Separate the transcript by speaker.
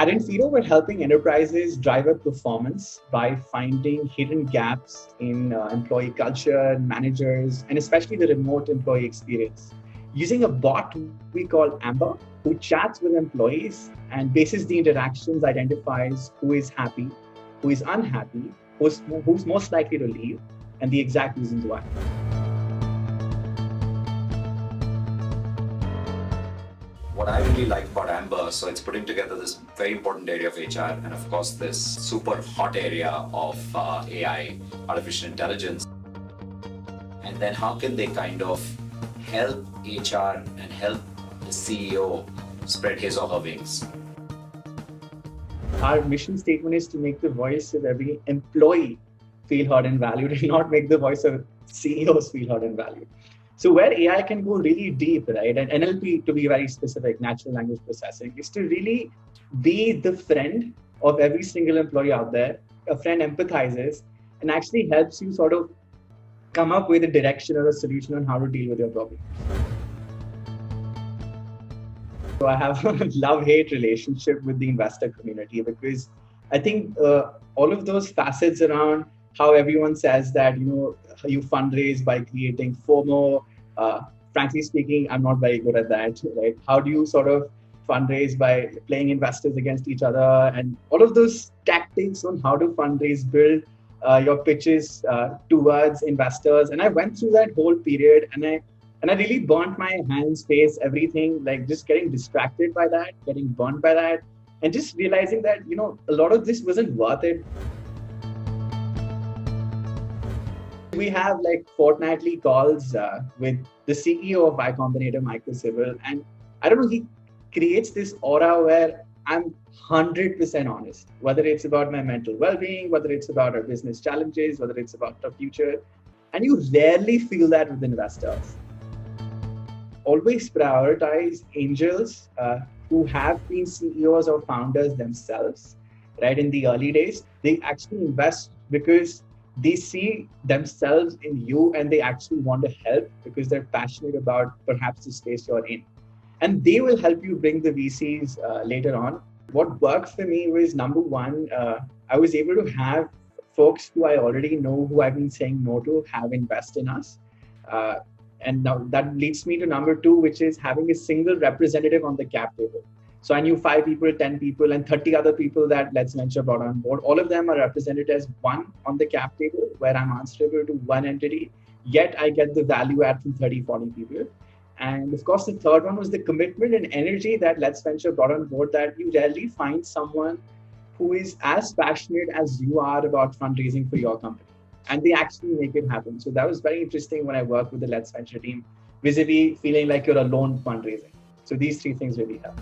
Speaker 1: At inFeedo, we're helping enterprises drive up performance by finding hidden gaps in employee culture, managers, and especially the remote employee experience. Using a bot we call Amber, who chats with employees and bases the interactions, identifies who is happy, who is unhappy, who's most likely to leave, and the exact reasons why.
Speaker 2: What I really like about Amber, so it's putting together this very important area of HR and of course this super hot area of AI, artificial intelligence. And then how can they kind of help HR and help the CEO spread his or her wings?
Speaker 1: Our mission statement is to make the voice of every employee feel heard and valued and not make the voice of CEOs feel heard and valued. So where AI can go really deep, right? And NLP, to be very specific, natural language processing, is to really be the friend of every single employee out there. A friend empathizes and actually helps you sort of come up with a direction or a solution on how to deal with your problem. So I have a love-hate relationship with the investor community because I think all of those facets around how everyone says that, you fundraise by creating FOMO. Frankly speaking, I'm not very good at that, right? How do you sort of fundraise by playing investors against each other, and all of those tactics on how to fundraise, build your pitches towards investors. And I went through that whole period, and I really burnt my hands, face, everything, like just getting distracted by that, getting burnt by that, and just realizing that, a lot of this wasn't worth it. We have like fortnightly calls with the CEO of Y Combinator, Michael Sibyl, and I don't know, he creates this aura where I'm 100% honest, whether it's about my mental well-being, whether it's about our business challenges, whether it's about our future. And you rarely feel that with investors. Always prioritize angels who have been CEOs or founders themselves, right? In the early days, they actually invest because they see themselves in you and they actually want to help because they're passionate about perhaps the space you're in. And they will help you bring the VCs later on. What worked for me was, number one, I was able to have folks who I already know, who I've been saying no to, have invest in us. And now that leads me to number two, which is having a single representative on the cap table. So I knew 5 people, 10 people, and 30 other people that Let's Venture brought on board. All of them are represented as one on the cap table, where I'm answerable to one entity, yet I get the value add from 30, 40 people. And of course, the third one was the commitment and energy that Let's Venture brought on board, that you rarely find someone who is as passionate as you are about fundraising for your company. And they actually make it happen. So that was very interesting when I worked with the Let's Venture team, vis-a-vis feeling like you're alone fundraising. So these 3 things really help.